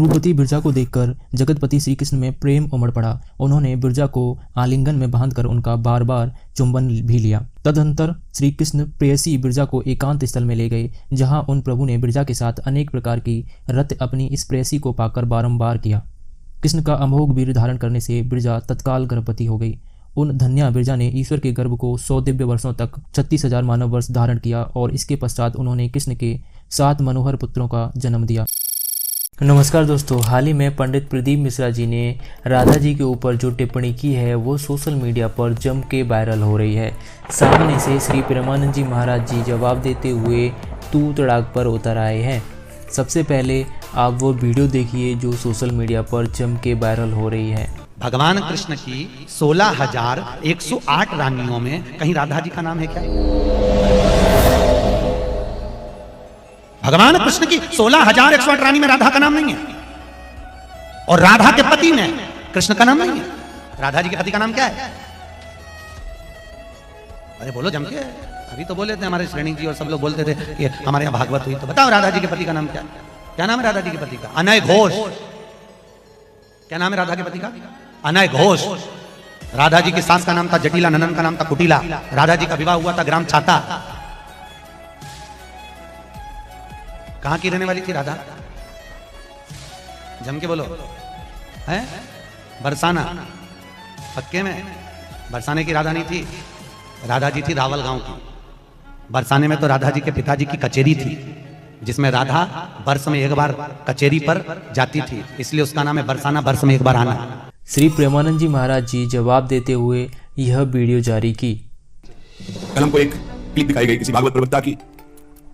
रूपवती बिरजा को देखकर जगतपति श्री कृष्ण में प्रेम उमड़ पड़ा। उन्होंने बिरजा को आलिंगन में बांधकर उनका बार बार चुंबन भी लिया। तदनंतर श्री कृष्ण प्रेयसी बिरजा को एकांत स्थल में ले गए, जहां उन प्रभु ने बिरजा के साथ अनेक प्रकार की रत अपनी इस प्रेयसी को पाकर बारंबार किया। कृष्ण का अमोघ वीर्य धारण करने से बिरजा तत्काल गर्भवती हो गई। उन धन्या बिरजा ने ईश्वर के गर्भ को 100 दिव्य वर्षों तक 36,000 मानव वर्ष धारण किया और इसके पश्चात उन्होंने कृष्ण के 7 मनोहर पुत्रों का जन्म दिया। नमस्कार दोस्तों, हाल ही में पंडित प्रदीप मिश्रा जी ने राधा जी के ऊपर जो टिप्पणी की है वो सोशल मीडिया पर जम के वायरल हो रही है। सामने से श्री प्रेमानंद जी महाराज जी जवाब देते हुए तू तड़ाक पर उतर आए हैं। सबसे पहले आप वो वीडियो देखिए जो सोशल मीडिया पर जम के वायरल हो रही है। भगवान कृष्ण की 16,108 रानियों में कहीं राधा जी का नाम है क्या? भगवान कृष्ण की 16,108 रानी में राधा का नाम नहीं है, और राधा के पति में कृष्ण का नाम नहीं है। राधा जी के पति का नाम क्या है? अरे बोलो जम के, अभी तो बोले थे हमारे श्रेणी जी और सब लोग बोलते थे कि हमारे यहाँ भागवत हुई, तो बताओ राधा जी के पति का नाम क्या? क्या नाम है राधा जी के पति का? अनय घोष। क्या नाम है राधा के पति का? अनय घोष। राधा जी की सास का नाम था जटिला, ननन का नाम था कुटिला। राधा जी का विवाह हुआ था ग्राम छाता। कहां की रहने वाली थी राधा? जम के बोलो। है बरसाना, पक्के में बरसाने की राधा नहीं थी, राधा जी थी रावल गांव की। बरसाने में तो राधा जी के पिताजी की कचेरी थी, जिसमें राधा वर्ष में एक बार कचेरी पर जाती थी, इसलिए उसका नाम है बरसाना, वर्ष में एक बार आना। श्री प्रेमानंद जी महाराज जी जवाब देते हुए यह वीडियो जारी की। कल हमको एक क्लिप दिखाई गई किसी भागवत प्रवक्ता की,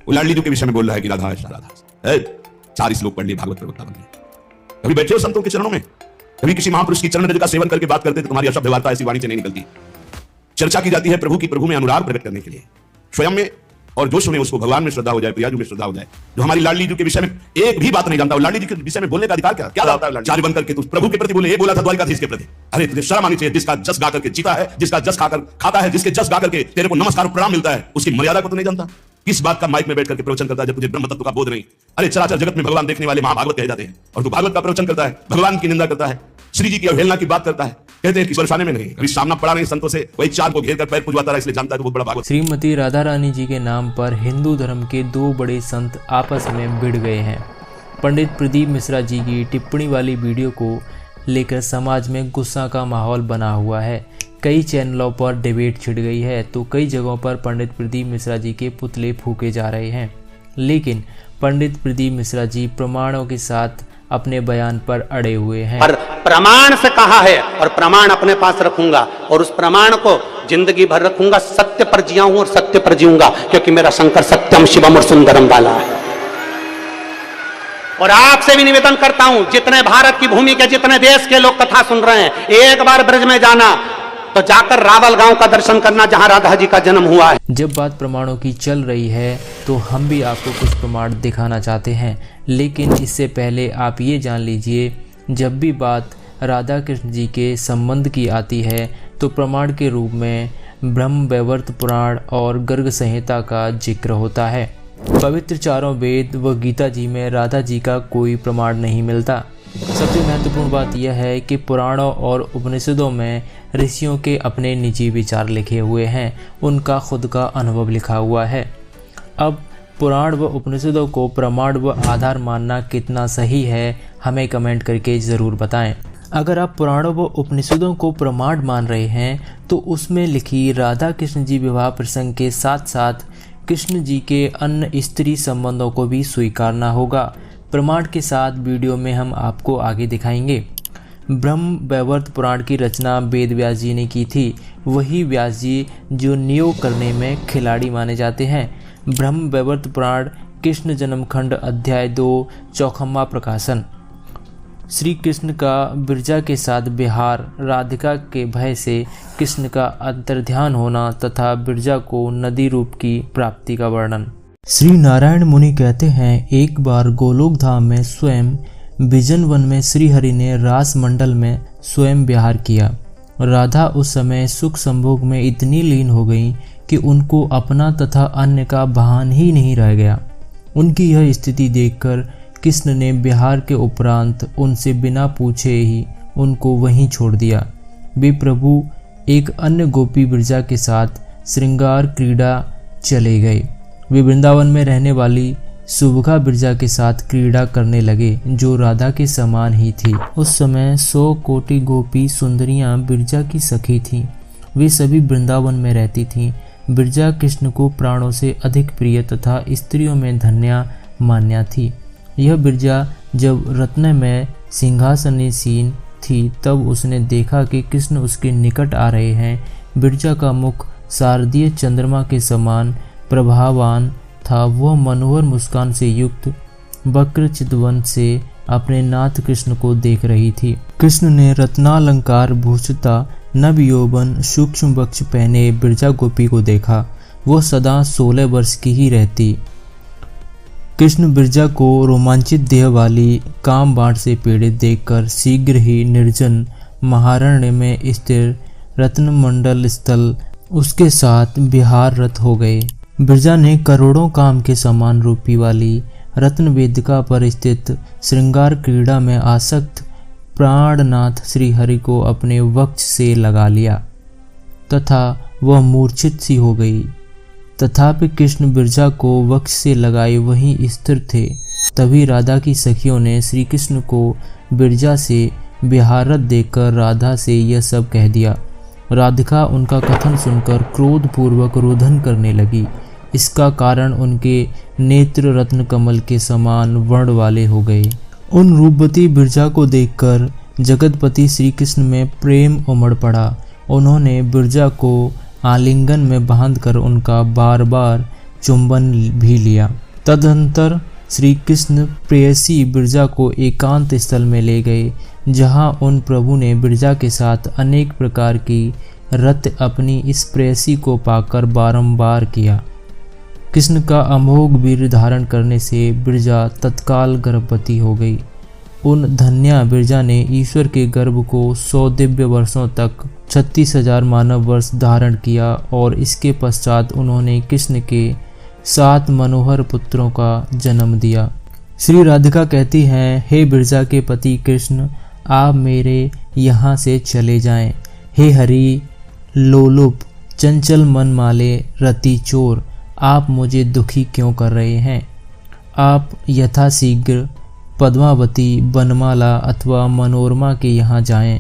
वो लाडली जी के विषय में बोल रहा है कि राधा राधा। 4 श्लोक पढ़ लिए, भागवत प्रवक्ता बन गए। कभी बैठे हो संतों के चरणों में? कभी किसी महापुरुष की चरण रज का सेवन करके बात करते तो तुम्हारी अशब्द वार्ता ऐसी वाणी से नहीं निकलती। चर्चा की जाती है प्रभु की, प्रभु में अनुराग प्रकट करने के लिए, स्वयं में, और जो सुने उसको भगवान में श्रद्धा हो जाए, प्रियाजू में श्रद्धा हो जाए। जो हमारी लाडली जी के विषय में एक भी बात नहीं जानता, लाडली जी के विषय में बोलने का अधिकार क्या लाता है? चार्य बनकर के तू प्रभु के प्रति बोले, ये बोला था द्वारिकाधीश के प्रति। अरे तुझे शर्म आनी चाहिए, जिसका जस गा करके जीता है, जिसका जस खाकर खाता है, जिसके जस गा करके तेरे को नमस्कार प्रणाम मिलता है, उसकी मर्यादा को तो नहीं जानता। किस बात का माइक में बैठ करके प्रवचन करता है जब तुझे ब्रह्म तत्व का बोध नहीं? अरे चराचर जगत में भगवान देखने वाले महाभागवत कहे जाते हैं, और तू भागवत का प्रवचन करता है, भगवान की निंदा करता है, श्री जी की अवहेलना की बात करता है। कहते हैं कि बरसाने में नहीं, अभी सामना पड़ा नहीं संतों से, वही 4 को घेर कर पैर पुजवाता रहा, इसलिए जानता है कि बहुत बड़ा भागवत। श्रीमती राधा रानी जी के नाम पर हिंदू धर्म के 2 बड़े संत आपस में भिड़ गए हैं। पंडित प्रदीप मिश्रा जी की टिप्पणी वाली वीडियो को लेकर समाज में गुस्सा का माहौल बना हुआ है। कई चैनलों पर डिबेट छिड़ गई है, तो कई जगहों पर पंडित प्रदीप मिश्रा जी के पुतले फूके जा रहे हैं। लेकिन पंडित प्रदीप मिश्रा जी प्रमाणों के साथ अपने बयान पर अड़े हुए हैं। पर प्रमाण से कहा है, और प्रमाण अपने पास रखूंगा, और उस प्रमाण को जिंदगी भर रखूंगा। सत्य पर जिया हूं और सत्य पर जीऊंगा, क्योंकि मेरा शंकर सत्यम शिवम और सुंदरम वाला है। और आपसे भी निवेदन करता हूं, जितने भारत की भूमि के जितने देश के लोग कथा सुन रहे हैं, एक बार ब्रज में जाना तो जाकर रावल गांव का दर्शन करना, जहां राधा जी का जन्म हुआ है। जब बात प्रमाणों की चल रही है तो हम भी आपको कुछ प्रमाण दिखाना चाहते हैं, लेकिन इससे पहले आप ये जान लीजिए, जब भी बात राधा कृष्ण जी के संबंध की आती है तो प्रमाण के रूप में ब्रह्म वैवर्त पुराण और गर्ग संहिता का जिक्र होता है। पवित्र 4 वेद व गीता जी में राधा जी का कोई प्रमाण नहीं मिलता। सबसे महत्वपूर्ण बात यह है कि पुराणों और उपनिषदों में ऋषियों के अपने निजी विचार लिखे हुए हैं, उनका खुद का अनुभव लिखा हुआ है। अब पुराण व उपनिषदों को प्रमाण व आधार मानना कितना सही है, हमें कमेंट करके ज़रूर बताएं। अगर आप पुराणों व उपनिषदों को प्रमाण मान रहे हैं तो उसमें लिखी राधा कृष्ण जी विवाह प्रसंग के साथ साथ कृष्ण जी के अन्य स्त्री संबंधों को भी स्वीकारना होगा। प्रमाण के साथ वीडियो में हम आपको आगे दिखाएंगे। ब्रह्म वैवर्त पुराण की रचना वेद व्यास जी ने की थी, वही व्यास जी जो नियोग करने में खिलाड़ी माने जाते हैं। ब्रह्म वैवर्त पुराण कृष्ण जन्मखंड अध्याय 2 चौखम्मा प्रकाशन। श्री कृष्ण का बिरजा के साथ विहार, राधिका के भय से कृष्ण का अंतर्ध्यान होना तथा बिरजा को नदी रूप की प्राप्ति का वर्णन। श्री नारायण मुनि कहते हैं, एक बार गोलोक धाम में स्वयं विजन वन में श्री हरि ने रास मंडल में स्वयं विहार किया। राधा उस समय सुख संभोग में इतनी लीन हो गई कि उनको अपना तथा अन्य का भान ही नहीं रह गया। उनकी यह स्थिति देखकर कृष्ण ने बिहार के उपरांत उनसे बिना पूछे ही उनको वहीं छोड़ दिया। वे प्रभु एक अन्य गोपी बिरजा के साथ श्रृंगार क्रीड़ा चले गए। वे वृंदावन में रहने वाली सुभगा बिरजा के साथ क्रीड़ा करने लगे, जो राधा के समान ही थी। उस समय 100 कोटि गोपी सुंदरियां बिरजा की सखी थीं। वे सभी वृंदावन में रहती थीं। बिरजा कृष्ण को प्राणों से अधिक प्रिय तथा स्त्रियों में धन्या मान्या थी। यह बिरजा जब रत्न में सिंहासनीसीन थी तब उसने देखा कि कृष्ण उसके निकट आ रहे हैं। बिरजा का मुख शारदीय चंद्रमा के समान प्रभावान था। वह मनोहर मुस्कान से युक्त वक्र चितवन से अपने नाथ कृष्ण को देख रही थी। कृष्ण ने रत्नालंकार भूषिता नव यौवन सूक्ष्म वक्ष पहने बिरजा गोपी को देखा। वह सदा 16 वर्ष की ही रहती। कृष्ण बिरजा को रोमांचित देह वाली काम बाण से पीड़ित देखकर शीघ्र ही निर्जन महारण्य में स्थिर रत्नमंडल स्थल उसके साथ विहाररत हो गए। बिरजा ने करोड़ों काम के समान रूपी वाली रत्न वेदिका पर स्थित श्रृंगार क्रीड़ा में आसक्त प्राणनाथ श्री हरि को अपने वक्ष से लगा लिया तथा वह मूर्छित सी हो गई। तथापि कृष्ण बिरजा को वक्ष से लगाए वहीं स्थिर थे। तभी राधा की सखियों ने श्री कृष्ण को बिरजा से विहारत देखकर राधा से यह सब कह दिया। राधिका उनका कथन सुनकर क्रोधपूर्वक रोदन करने लगी। इसका कारण उनके नेत्र रत्न कमल के समान वर्ण वाले हो गए। उन रूपवती बिरजा को देखकर जगतपति श्री कृष्ण में प्रेम उमड़ पड़ा। उन्होंने बिरजा को आलिंगन में बांधकर उनका बार बार चुंबन भी लिया। तदंतर श्री कृष्ण प्रेयसी बिरजा को एकांत स्थल में ले गए, जहां उन प्रभु ने बिरजा के साथ अनेक प्रकार की रत अपनी इस प्रेयसी को पाकर बारंबार किया। कृष्ण का अमोघ वीर धारण करने से बिरजा तत्काल गर्भवती हो गई। उन धन्या बिरजा ने ईश्वर के गर्भ को 100 दिव्य वर्षों तक 36,000 मानव वर्ष धारण किया और इसके पश्चात उन्होंने कृष्ण के 7 मनोहर पुत्रों का जन्म दिया। श्री राधिका कहती हैं, हे बिरजा के पति कृष्ण, आप मेरे यहाँ से चले जाएं। हे हरि लोलुप चंचल मन माले रति चोर, आप मुझे दुखी क्यों कर रहे हैं? आप यथाशीघ्र पद्मावती बनमाला अथवा मनोरमा के यहाँ जाएं।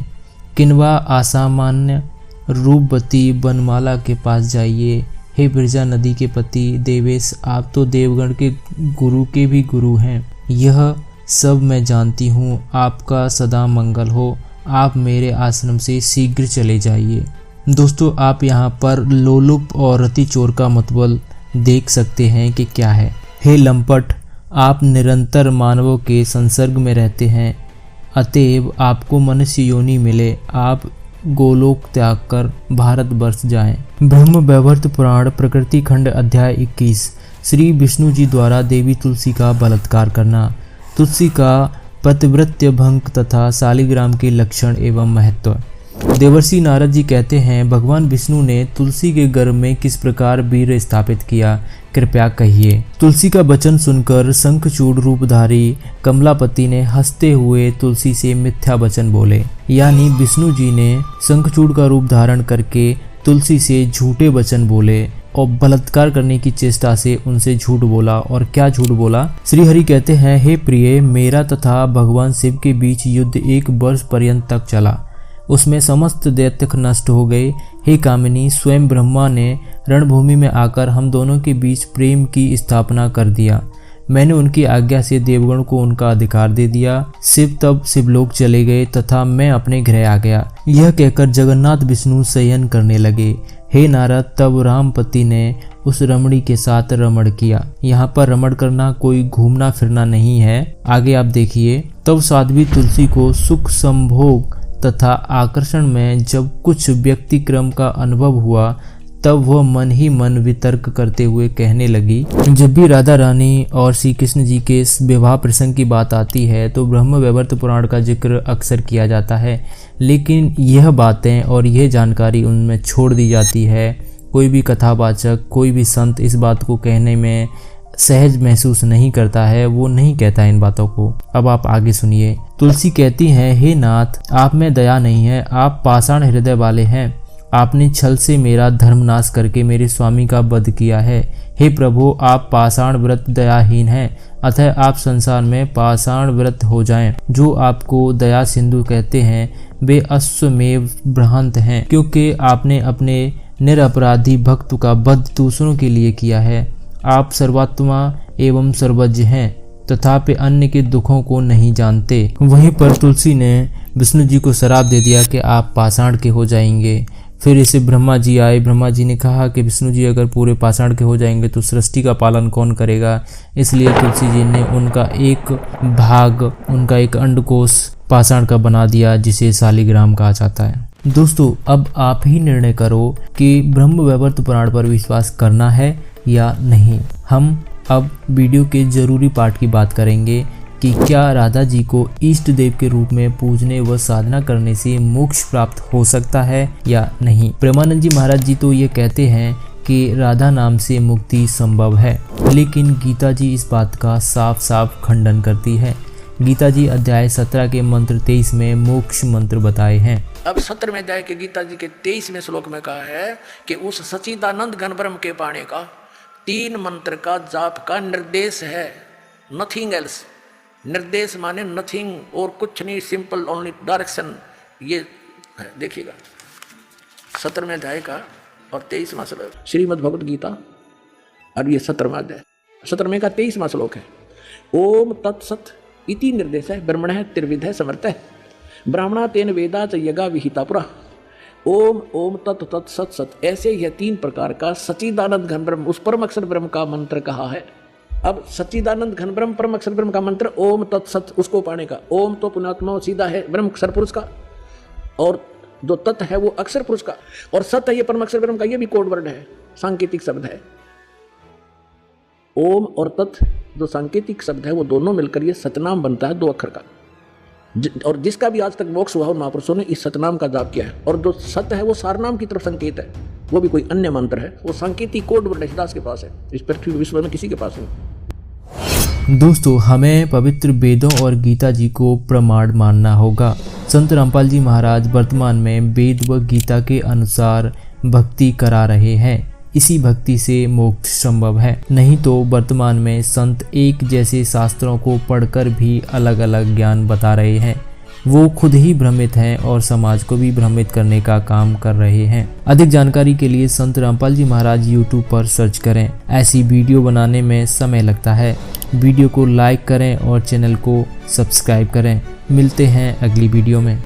किन्वा असामान्य रूपवती बनमाला के पास जाइए। हे बिरजा नदी के पति देवेश, आप तो देवगण के गुरु के भी गुरु हैं। यह सब मैं जानती हूँ। आपका सदा मंगल हो। आप मेरे आश्रम से शीघ्र चले जाइए। दोस्तों, आप यहाँ पर लोलुप और रति चोर का मतलब देख सकते हैं कि क्या है। हे लंपट, आप निरंतर मानवों के संसर्ग में रहते हैं, अतएव आपको मनुष्य योनि मिले। आप गोलोक त्याग कर भारतवर्ष जाएं। ब्रह्म वैवर्त पुराण प्रकृति खंड अध्याय 21। श्री विष्णु जी द्वारा देवी तुलसी का बलात्कार करना। तुलसी का पतिव्रत्य भंग तथा शालिग्राम के लक्षण एवं महत्व। देवर्षि नारद जी कहते हैं, भगवान विष्णु ने तुलसी के गर्भ में किस प्रकार वीर्य स्थापित किया, कृपया कहिए। तुलसी का वचन सुनकर शंखचूड़ रूपधारी कमलापति ने हंसते हुए तुलसी से मिथ्या वचन बोले, यानी विष्णु जी ने शंखचूड़ का रूप धारण करके तुलसी से झूठे वचन बोले और बलात्कार करने की चेष्टा से उनसे झूठ बोला। और क्या झूठ बोला? श्री हरि कहते हैं, हे प्रिय, मेरा तथा भगवान शिव के बीच युद्ध 1 वर्ष पर्यंत तक चला। उसमें समस्त दैत्य नष्ट हो गए। हे कामिनी, स्वयं ब्रह्मा ने रणभूमि में आकर हम दोनों के बीच प्रेम की स्थापना कर दिया। मैंने उनकी आज्ञा से देवगण को उनका अधिकार दे दिया। शिव तब शिवलोक चले गए तथा मैं अपने गृह आ गया। यह कहकर जगन्नाथ विष्णु शयन करने लगे। हे नारद, तब रामपति ने उस रमणी के साथ रमण किया। यहाँ पर रमण करना कोई घूमना फिरना नहीं है, आगे आप देखिए। तब साध्वी तुलसी को सुख संभोग तथा आकर्षण में जब कुछ व्यक्तिक्रम का अनुभव हुआ, तब वह मन ही मन वितर्क करते हुए कहने लगी। जब भी राधा रानी और श्री कृष्ण जी के विवाह प्रसंग की बात आती है तो ब्रह्म वैवर्त पुराण का जिक्र अक्सर किया जाता है, लेकिन यह बातें और यह जानकारी उनमें छोड़ दी जाती है। कोई भी कथावाचक, कोई भी संत इस बात को कहने में सहज महसूस नहीं करता है वो नहीं कहता इन बातों को। अब आप आगे सुनिए। तुलसी कहती है, हे नाथ, आप में दया नहीं है, आप पाषाण हृदय वाले हैं। आपने छल से मेरा धर्मनाश करके मेरे स्वामी का वध किया है। हे प्रभु, आप पाषाण व्रत दयाहीन हैं, अतः आप संसार में पाषाण व्रत हो जाएं। जो आपको दया सिंधु कहते हैं वे अश्वमेव भ्रांत हैं, क्योंकि आपने अपने निरपराधी भक्त का वध दूसरों के लिए किया है। आप सर्वात्मा एवं सर्वज्ञ हैं, तथापि अन्य के दुखों को नहीं जानते। वहीं पर तुलसी ने विष्णु जी को श्राप दे दिया कि आप पाषाण के हो जाएंगे। फिर इसे ब्रह्मा जी आए। ब्रह्मा जी ने कहा कि विष्णु जी अगर पूरे पाषाण के हो जाएंगे तो सृष्टि का पालन कौन करेगा। इसलिए तुलसी जी ने उनका एक भाग, उनका एक अंडकोश पाषाण का बना दिया, जिसे शालिग्राम कहा जाता है। दोस्तों, अब आप ही निर्णय करो कि ब्रह्म वैवर्त पुराण पर विश्वास करना है या नहीं। हम अब वीडियो के जरूरी पार्ट की बात करेंगे कि क्या राधा जी को इष्ट देव के रूप में पूजने व साधना करने से मोक्ष प्राप्त हो सकता है या नहीं। प्रेमानंद जी महाराज जी तो ये कहते हैं कि राधा नाम से मुक्ति संभव है, लेकिन गीता जी इस बात का साफ साफ खंडन करती है। गीता जी अध्याय 17 के मंत्र 23 में मोक्ष मंत्र बताए हैं। अब 17वें अध्याय के गीता जी के 23वें श्लोक में कहा है कि उस सच्चिदानंद घन ब्रह्म के पाने का 3 मंत्र का जाप का निर्देश है, नथिंग एल्स। निर्देश माने नथिंग और कुछ नहीं, सिंपल ओनली डायरेक्शन। ये है, देखिएगा 17वें अध्याय का और 23वां श्लोक श्रीमद् भगवद गीता, और ये 17वां अध्याय 17वें का 23वां श्लोक है। ओम तत्सत इति निर्देश है, ब्रह्मण त्रिविध समर्थ ब्राह्मणा तेन वेदा च यज्ञा विहिता पुरा। ओम ओम तत् तत् सत सत, ऐसे यह 3 प्रकार का सच्चिदानंद घन ब्रह्म, उस परम अक्षर ब्रह्म का मंत्र कहा है। अब सच्चिदानंद घन ब्रह्म परम अक्षर ब्रह्म का मंत्र ओम तत् सत, उसको पाने का। ओम तो पुण्यात्मा सीधा है ब्रह्म अक्षर पुरुष का, और जो तत् है वो अक्षर पुरुष का, और सत है ये परम अक्षर ब्रह्म का। ये भी कोड वर्ड है, सांकेतिक शब्द है। ओम और तत् जो सांकेतिक शब्द है वो दोनों मिलकर ये सतनाम बनता है 2 अक्षर का। और जिसका भी आज तक मोक्ष हुआ उन महापुरुषों ने इस सतनाम का जाप किया है। और जो सत है वो सारनाम की तरफ संकेत है, वो भी कोई अन्य मंत्र है, वो सांकेतिक कोड वर्ड दास के पास है, इस पृथ्वी विश्व में किसी के पास नहीं। दोस्तों, हमें पवित्र वेदों और गीता जी को प्रमाण मानना होगा। संत रामपाल जी महाराज वर्तमान में वेद व गीता के अनुसार भक्ति करा रहे हैं। इसी भक्ति से मोक्ष संभव है, नहीं तो वर्तमान में संत एक जैसे शास्त्रों को पढ़कर भी अलग अलग ज्ञान बता रहे हैं। वो खुद ही भ्रमित हैं और समाज को भी भ्रमित करने का काम कर रहे हैं। अधिक जानकारी के लिए संत रामपाल जी महाराज यूट्यूब पर सर्च करें। ऐसी वीडियो बनाने में समय लगता है। वीडियो को लाइक करें और चैनल को सब्सक्राइब करें। मिलते हैं अगली वीडियो में।